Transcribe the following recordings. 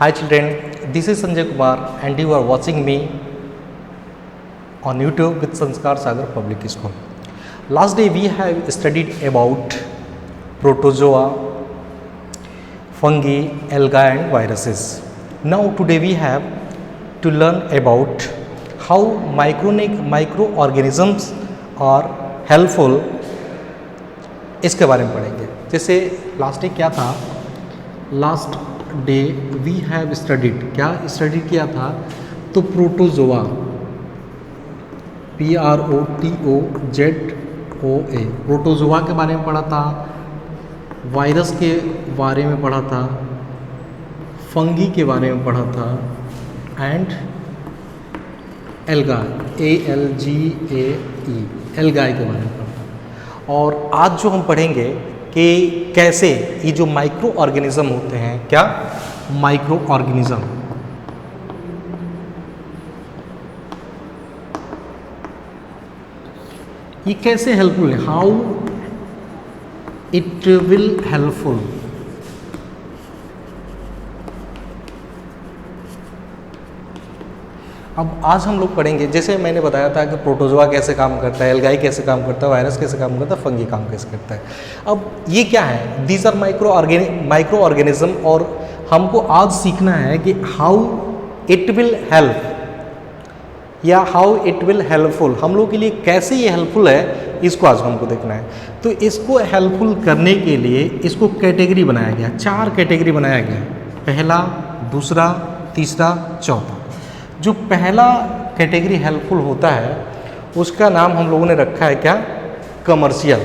Hi children, this is Sanjay Kumar and you are watching me on YouTube with Sanskar Sagar Public School. Last day we have studied about protozoa, fungi, algae and viruses. Now today we have to learn about how microorganisms are helpful. इसके बारे में पढ़ेंगे. जैसे last day क्या था, last day we have studied, क्या study किया था, तो प्रोटोजोआ, PROTOZOA, प्रोटोजोआ के बारे में पढ़ा था, वायरस के बारे में पढ़ा था, फंगी के बारे में पढ़ा था एंड एल्गाई, ALGAE, एल्गाई के बारे में पढ़ा था. और आज जो हम पढ़ेंगे कि कैसे ये जो माइक्रो ऑर्गेनिज्म होते हैं, क्या माइक्रो ऑर्गेनिज्म, ये कैसे हेल्पफुल है, हाउ इट विल हेल्पफुल. अब आज हम लोग पढ़ेंगे, जैसे मैंने बताया था कि प्रोटोजोआ कैसे काम करता है, एल्गाई कैसे काम करता है, वायरस कैसे काम करता है, फंगी काम कैसे करता है. अब ये क्या है, दीज आर माइक्रो ऑर्गेनिज्म, और हमको आज सीखना है कि हाउ इट विल हेल्प या हाउ इट विल हेल्पफुल, हम लोग के लिए कैसे ये हेल्पफुल है, इसको आज हमको देखना है. तो इसको हेल्पफुल करने के लिए इसको कैटेगरी बनाया गया, 4 कैटेगरी बनाया गया, पहला, दूसरा, तीसरा, चौथा. जो पहला कैटेगरी हेल्पफुल होता है उसका नाम हम लोगों ने रखा है क्या, कमर्शियल.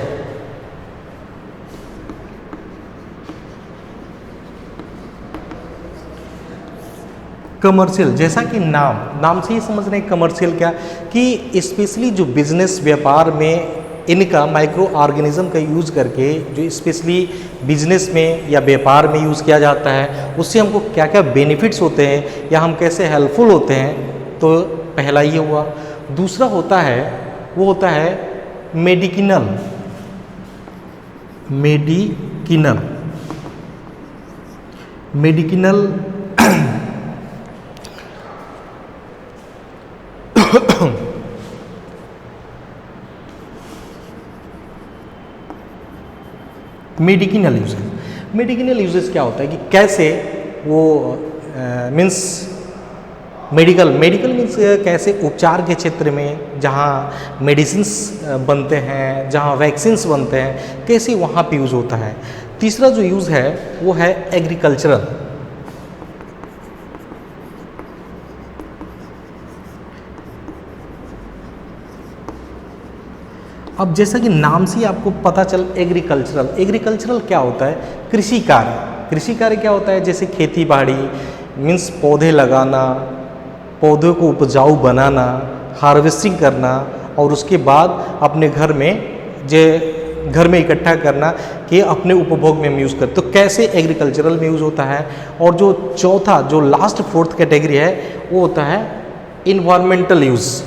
कमर्शियल, जैसा कि नाम से ही समझ रहे हैं कमर्शियल क्या, कि स्पेशली जो बिजनेस व्यापार में इनका माइक्रो ऑर्गेनिज्म का यूज़ करके, जो स्पेशली बिजनेस में या व्यापार में यूज़ किया जाता है, उससे हमको क्या क्या बेनिफिट्स होते हैं या हम कैसे हेल्पफुल होते हैं. तो पहला ये हुआ. दूसरा होता है, वो होता है मेडिकिनल, मेडिकिनल मेडिकिनल यूजेस. मेडिकिनल यूजेस क्या होता है कि कैसे वो मीन्स मेडिकल मीन्स कैसे उपचार के क्षेत्र में जहाँ मेडिसिन्स बनते हैं, जहाँ वैक्सीन्स बनते हैं, कैसे वहाँ पे यूज़ होता है. तीसरा जो यूज़ है वो है एग्रीकल्चरल. अब जैसा कि नाम से ही आपको पता चल, एग्रीकल्चरल क्या होता है, कृषि कार्य क्या होता है, जैसे खेती बाड़ी मीन्स पौधे लगाना, पौधों को उपजाऊ बनाना, हार्वेस्टिंग करना और उसके बाद अपने घर में इकट्ठा करना कि अपने उपभोग में हम यूज़ करते. तो कैसे एग्रीकल्चरल में यूज़ होता है. और जो चौथा, जो लास्ट 4th कैटेगरी है, वो होता है environmental use.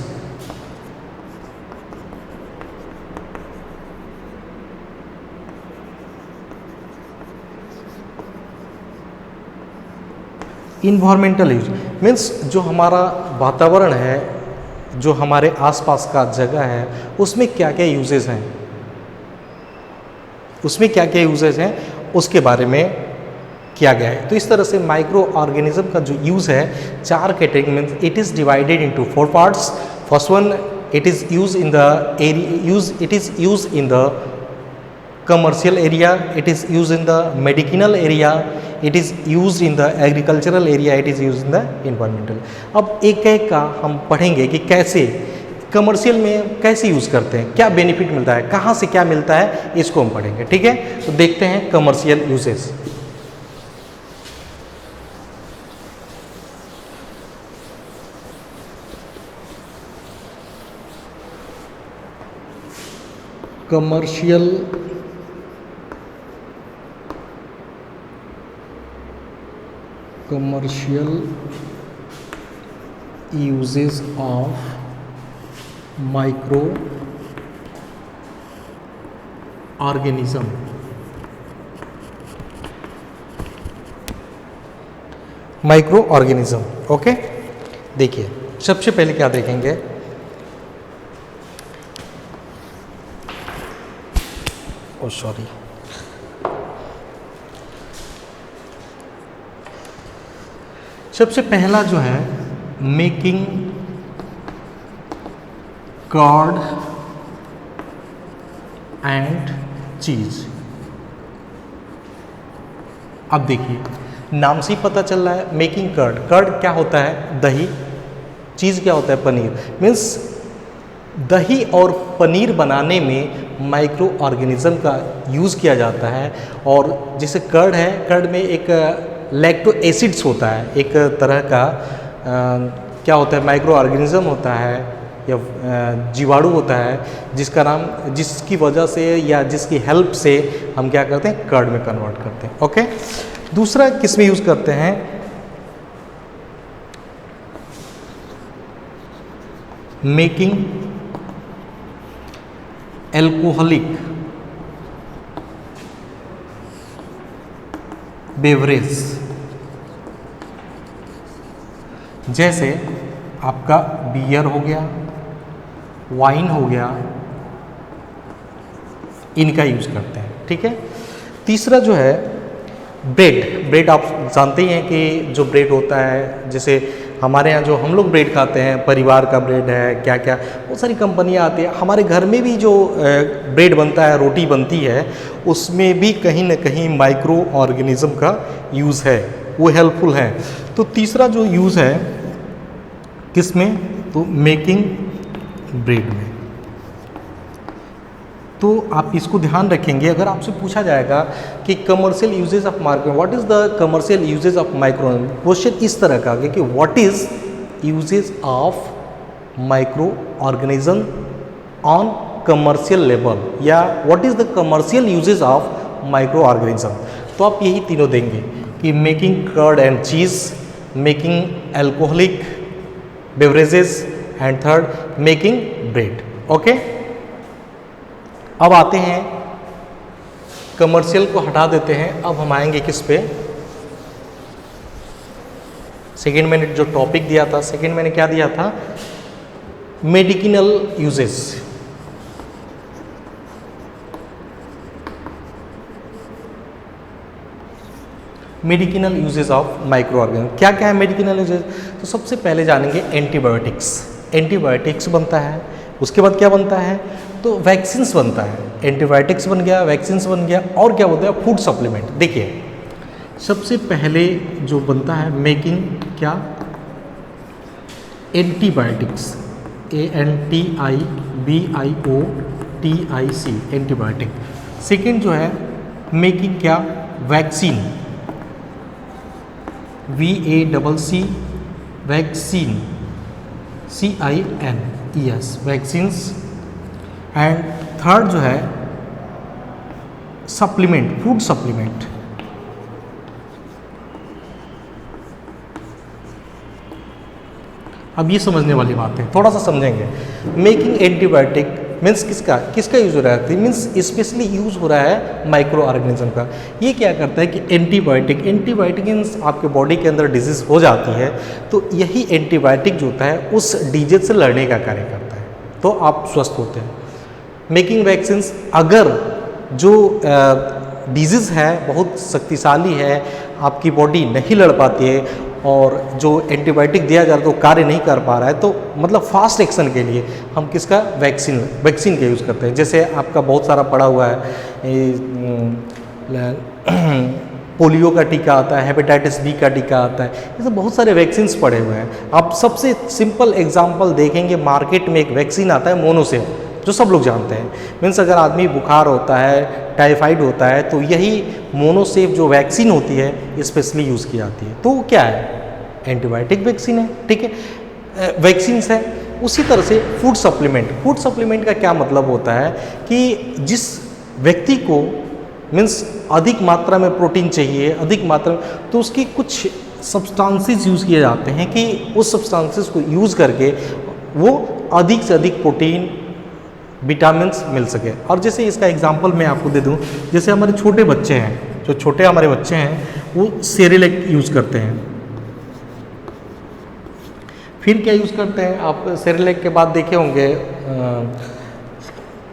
Environmental use means जो हमारा वातावरण है, जो हमारे आसपास का जगह है, उसमें क्या क्या यूजेस हैं, उसके बारे में किया गया है. तो इस तरह से माइक्रो ऑर्गेनिज्म का जो यूज़ है, 4 category means it is divided into 4 parts. First one, it is use in the commercial area, it is used in the medicinal area, it is used in the agricultural area, it is used in the environmental. अब एक एक का हम पढ़ेंगे कि कैसे commercial में कैसे यूज़ करते हैं, क्या बेनिफिट मिलता है, कहाँ से क्या मिलता है, इसको हम पढ़ेंगे. ठीक है, तो देखते हैं commercial uses. Commercial uses of microorganism. Micro organism. Okay, देखिए सबसे पहले क्या देखेंगे, ओ सॉरी, सबसे पहला जो है मेकिंग कर्ड एंड चीज। अब देखिए नाम से ही पता चल रहा है मेकिंग कर्ड, कर्ड क्या होता है, दही, चीज़ क्या होता है, पनीर। मीन्स दही और पनीर बनाने में माइक्रो ऑर्गेनिज्म का यूज़ किया जाता है। और जैसे कर्ड है, कर्ड में एक लैक्टो एसिड्स होता है, एक तरह का क्या होता है, माइक्रो ऑर्गेनिज्म होता है या जीवाणु होता है, जिसका नाम, जिसकी वजह से या जिसकी हेल्प से हम क्या करते हैं, कर्ड में कन्वर्ट करते हैं। ओके, दूसरा किस में यूज़ करते हैं, मेकिंग एल्कोहलिक बेवरेज। जैसे आपका बियर हो गया, वाइन हो गया, इनका यूज करते हैं। ठीक है, तीसरा जो है ब्रेड। ब्रेड आप जानते ही हैं कि जो ब्रेड होता है, जैसे हमारे यहाँ जो हम लोग ब्रेड खाते हैं, परिवार का ब्रेड है, क्या क्या बहुत सारी कंपनियाँ आती है। हमारे घर में भी जो ब्रेड बनता है, रोटी बनती है, उसमें भी कहीं ना कहीं माइक्रो ऑर्गेनिज्म का यूज़ है, वो हेल्पफुल है। तो तीसरा जो यूज़ है किस में, तो मेकिंग ब्रेड में। तो आप इसको ध्यान रखेंगे, अगर आपसे पूछा जाएगा कि commercial uses of micro, what is the commercial uses of micro, question इस तरह का कि what is uses of micro organism on commercial level, या what is the commercial uses of micro organism. तो आप यही तीनों देंगे कि making curd and cheese, making alcoholic beverages, and third making bread. Okay, अब आते हैं, कमर्शियल को हटा देते हैं, अब हम आएंगे किस पे, सेकेंड मैंने जो टॉपिक दिया था, सेकेंड मैंने क्या दिया था, medicinal uses. Medicinal uses of micro organism, क्या क्या है मेडिसिनल यूजेस। तो सबसे पहले जानेंगे एंटीबायोटिक्स। एंटीबायोटिक्स बनता है, उसके बाद क्या बनता है, तो वैक्सीन्स बनता है। एंटीबायोटिक्स बन गया, वैक्सीन्स बन गया, और क्या बोलते हैं, फूड सप्लीमेंट। देखिए सबसे पहले जो बनता है मेकिंग क्या, एंटीबायोटिक्स, ANTIBIOTIC, एंटीबायोटिक। सेकेंड जो है मेकिंग क्या, vaccine, VACC, vaccine, CINES, vaccines. And third जो है सप्लीमेंट, फूड सप्लीमेंट। अब ये समझने वाली बात है, थोड़ा सा समझेंगे। मेकिंग एंटीबायोटिक मीन्स किसका किसका यूज हो रहा है, मीन्स स्पेशली यूज हो रहा है माइक्रो ऑर्गेनिज्म का। ये क्या करता है कि एंटीबायोटिक, एंटीबायोटिक मीन्स आपके बॉडी के अंदर डिजीज हो जाती है, तो यही एंटीबायोटिक जो होता है उस डिजीज से लड़ने का कार्य करता है, तो आप स्वस्थ होते हैं। मेकिंग वैक्सीन्स, अगर जो डिजीज़ है बहुत शक्तिशाली है, आपकी बॉडी नहीं लड़ पाती है, और जो एंटीबायोटिक दिया जा रहा है तो कार्य नहीं कर पा रहा है, तो मतलब फास्ट एक्शन के लिए हम किसका, वैक्सीन का यूज़ करते हैं। जैसे आपका बहुत सारा पड़ा हुआ है, पोलियो का टीका आता है, हेपेटाइटिस बी का टीका आता है, ये सब बहुत सारे वैक्सीन्स पड़े हुए हैं। आप सबसे सिंपल एग्जांपल देखेंगे, मार्केट में एक वैक्सीन आता है मोनोसेव, जो सब लोग जानते हैं। मीन्स अगर आदमी बुखार होता है, टाइफाइड होता है, तो यही मोनोसेव जो वैक्सीन होती है स्पेशली यूज़ की जाती है। तो वो क्या है, एंटीबायोटिक वैक्सीन है, ठीक है, वैक्सीन्स है। उसी तरह से फूड सप्लीमेंट, फूड सप्लीमेंट का क्या मतलब होता है कि जिस व्यक्ति को मीन्स अधिक मात्रा में प्रोटीन चाहिए, अधिक मात्रा में, तो उसकी कुछ सब्सटेंसेस यूज़ किए जाते हैं कि उस सब्सटेंसेस को यूज़ करके वो अधिक से अधिक प्रोटीन, विटामिन्स मिल सके। और जैसे इसका एग्जांपल मैं आपको दे दूं, जैसे हमारे छोटे बच्चे हैं, जो छोटे हमारे बच्चे हैं वो सेरेलैक यूज़ करते हैं, फिर क्या यूज़ करते हैं आप सेरेलैक के बाद देखे होंगे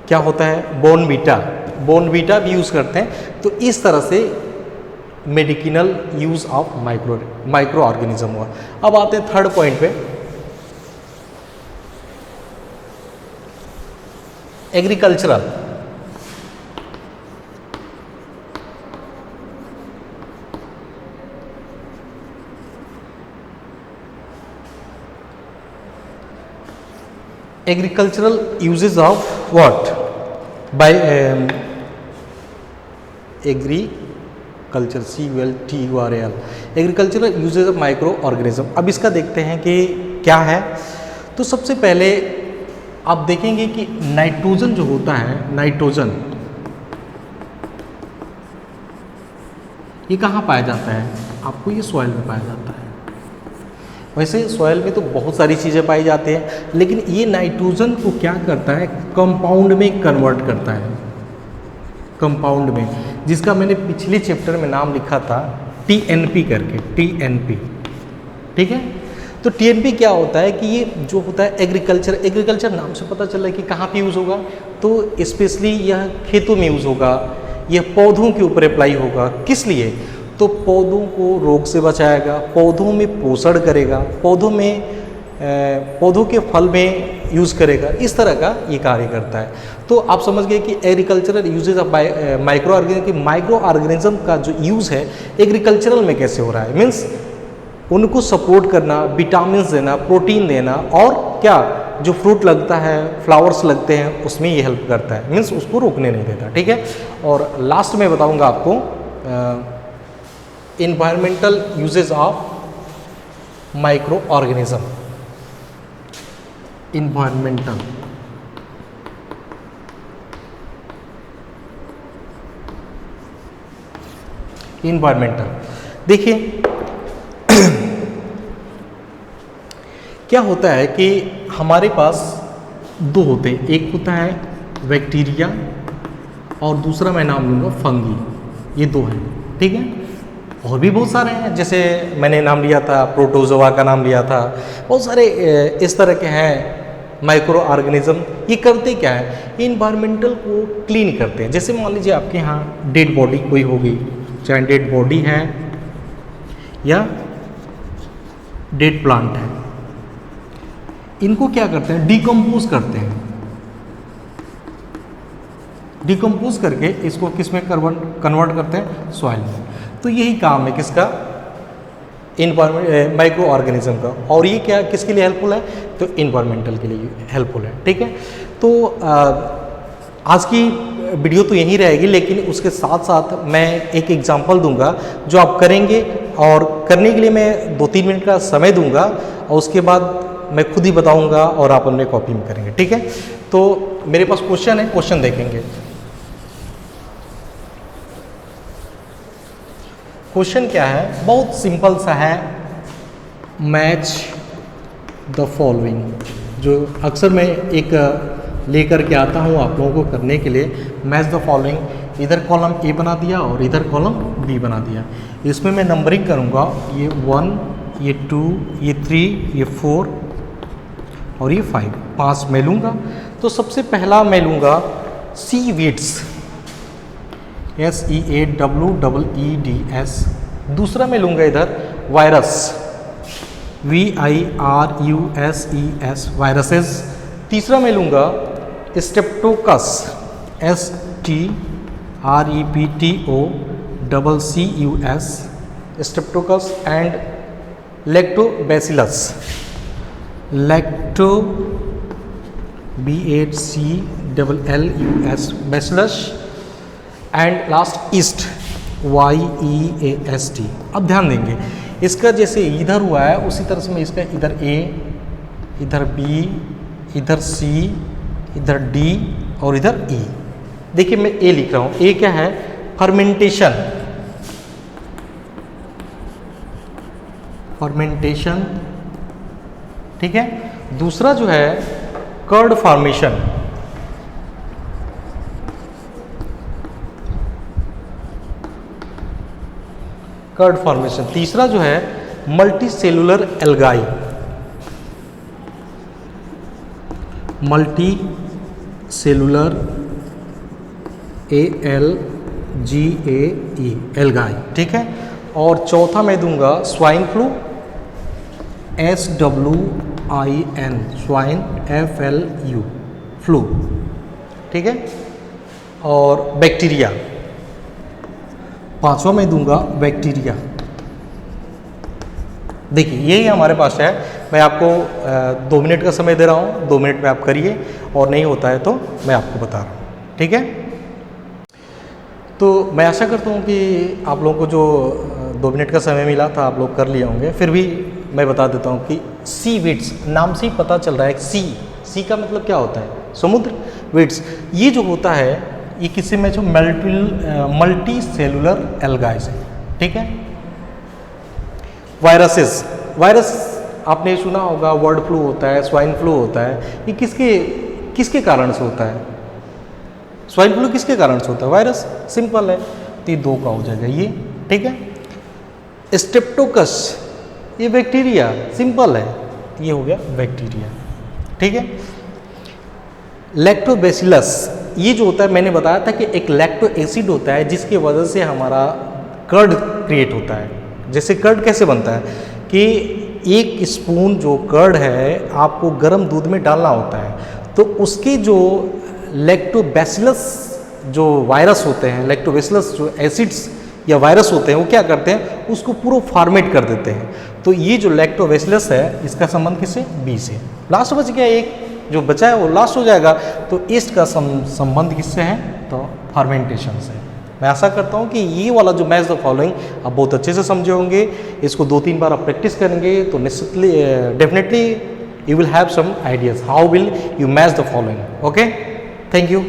क्या होता है बोर्नवीटा भी यूज़ करते हैं। तो इस तरह से medicinal use of micro organism हुआ। अब आते हैं थर्ड पॉइंट पे, agricultural. agricultural uses of what by agriculture CULTURAL agricultural uses of micro organism. अब इसका देखते हैं कि क्या है। तो सबसे पहले आप देखेंगे कि नाइट्रोजन जो होता है, नाइट्रोजन ये कहाँ पाया जाता है? आपको ये सॉइल में पाया जाता है। वैसे सॉइल में तो बहुत सारी चीज़ें पाई जाती हैं, लेकिन ये नाइट्रोजन को क्या करता है, कंपाउंड में कन्वर्ट करता है, कंपाउंड में, जिसका मैंने पिछले चैप्टर में नाम लिखा था TNP करके, TNP। ठीक है, तो TNP क्या होता है कि ये जो होता है एग्रीकल्चर नाम से पता चल रहा है कि कहाँ पे यूज़ होगा। तो स्पेशली यह खेतों में यूज़ होगा, यह पौधों के ऊपर अप्लाई होगा। किस लिए? तो पौधों को रोग से बचाएगा, पौधों में पोषण करेगा, पौधों के फल में यूज़ करेगा, इस तरह का ये कार्य करता है। तो आप समझ गए कि agricultural uses of micro organism की माइक्रो ऑर्गेनिज्म का जो यूज़ है एग्रीकल्चरल में कैसे हो रहा है, मीन्स उनको सपोर्ट करना, विटामिन देना, प्रोटीन देना, और क्या जो फ्रूट लगता है, फ्लावर्स लगते हैं, उसमें ये हेल्प करता है, मीन्स उसको रोकने नहीं देता। ठीक है, और लास्ट में बताऊँगा आपको environmental uses of microorganism। Environmental देखिए क्या होता है कि हमारे पास दो होते हैं, एक होता है बैक्टीरिया और दूसरा मैं नाम लूँगा फंगी। ये दो हैं, ठीक है। और भी बहुत सारे हैं, जैसे मैंने नाम लिया था प्रोटोजोआ का नाम लिया था, बहुत सारे इस तरह के हैं माइक्रो ऑर्गेनिज्म। ये करते क्या है, इन्वायरमेंटल को क्लीन करते हैं। जैसे मान लीजिए आपके यहाँ डेड बॉडी कोई होगी, चाहे डेड बॉडी है या डेड प्लांट है, इनको क्या करते हैं, डिकम्पोज करते हैं। डिकम्पोज करके इसको किस में कन्वर्ट करते हैं, सॉइल में। तो यही काम है किसका, इन्वायरमेंट माइक्रो ऑर्गेनिज्म का। और ये क्या किसके लिए हेल्पफुल है, तो इन्वायरमेंटल के लिए हेल्पफुल है। ठीक है, तो आज की वीडियो तो यहीं रहेगी, लेकिन उसके साथ साथ मैं एक एग्जांपल दूंगा जो आप करेंगे, और करने के लिए मैं 2-3 मिनट का समय दूंगा, और उसके बाद मैं खुद ही बताऊंगा और आप अपने कॉपी में करेंगे। ठीक है, तो मेरे पास क्वेश्चन है, क्वेश्चन देखेंगे। क्वेश्चन क्या है, बहुत सिंपल सा है, मैच द फॉलोइंग, जो अक्सर मैं एक लेकर के आता हूँ आप लोगों को करने के लिए। मैच द फॉलोइंग, इधर कॉलम ए बना दिया और इधर कॉलम बी बना दिया। इसमें मैं नंबरिंग करूँगा, ये 1, ये 2, ये 3, ये 4 और ये 5, 5 मैं लूँगा। तो सबसे पहला मैं लूँगा सीवीड्स, SEAWEEDS। दूसरा मैं लूँगा इधर वायरस, VIRUSES, वायरसेस। तीसरा मैं लूँगा streptococcus, STREPTOCCUS, streptococcus. And lactobacillus, BACLLUS, bacillus. And last yeast, YEAST। अब ध्यान देंगे, इसका जैसे इधर हुआ है उसी तरह से मैं इसका इधर A, इधर B, इधर C, इधर D और इधर E। देखिए मैं A लिख रहा हूँ। A क्या है, फर्मेंटेशन, फर्मेंटेशन, ठीक है। दूसरा जो है कर्ड फॉर्मेशन, कर्ड फॉर्मेशन। तीसरा जो है multi cellular algae, multi cellular ALGAE algae, ठीक है। और चौथा मैं दूंगा swine flu SWIN swine FLU flu, ठीक है। और बैक्टीरिया, पांचवा मैं दूंगा बैक्टीरिया। देखिए यही हमारे पास है। मैं आपको 2 मिनट का समय दे रहा हूँ, 2 मिनट में आप करिए, और नहीं होता है तो मैं आपको बता रहा हूँ, ठीक है। तो मैं आशा करता हूँ कि आप लोगों को जो 2 मिनट का समय मिला था आप लोग कर लिए होंगे। फिर भी मैं बता देता हूँ कि सी वीड्स, नाम से ही पता चल रहा है। सी का मतलब क्या होता है? समुद्र। वीड्स ये जो होता है ये किसी में जो मल्टी सेलुलर एल्गाई है, ठीक है। वायरसेस, वायरस आपने सुना होगा, बर्ड फ्लू होता है, स्वाइन फ्लू होता है। ये किसके कारण से होता है? स्वाइन फ्लू किसके कारण से होता है? वायरस। सिंपल है, तो ये 2 का हो जाएगा ये, ठीक है। स्ट्रेप्टोकस ये बैक्टीरिया, सिंपल है, ये हो गया बैक्टीरिया, ठीक है। लैक्टोबैसिलस ये जो होता है, मैंने बताया था कि एक लैक्टो एसिड होता है जिसकी वजह से हमारा कर्ड क्रिएट होता है। जैसे कर्ड कैसे बनता है कि 1 स्पून जो कर्ड है आपको गर्म दूध में डालना होता है, तो उसके जो लैक्टोबैसिलस जो वायरस होते हैं, लैक्टोबैसिलस जो एसिड्स या वायरस होते हैं, वो क्या करते हैं, उसको पूरा फॉर्मेट कर देते हैं। तो ये जो लैक्टोबैसिलस है इसका संबंध किससे? बी से। लास्ट बच गया एक, जो बचा है वो लास्ट हो जाएगा। तो ईस्ट का संबंध किससे है? तो फर्मेंटेशन से। मैं आशा करता हूँ कि ये वाला जो मैच द फॉलोइंग आप बहुत अच्छे से समझे होंगे। इसको 2-3 बार आप प्रैक्टिस करेंगे तो निश्चितली definitely you will have some ideas how will you match the following. Okay, thank you.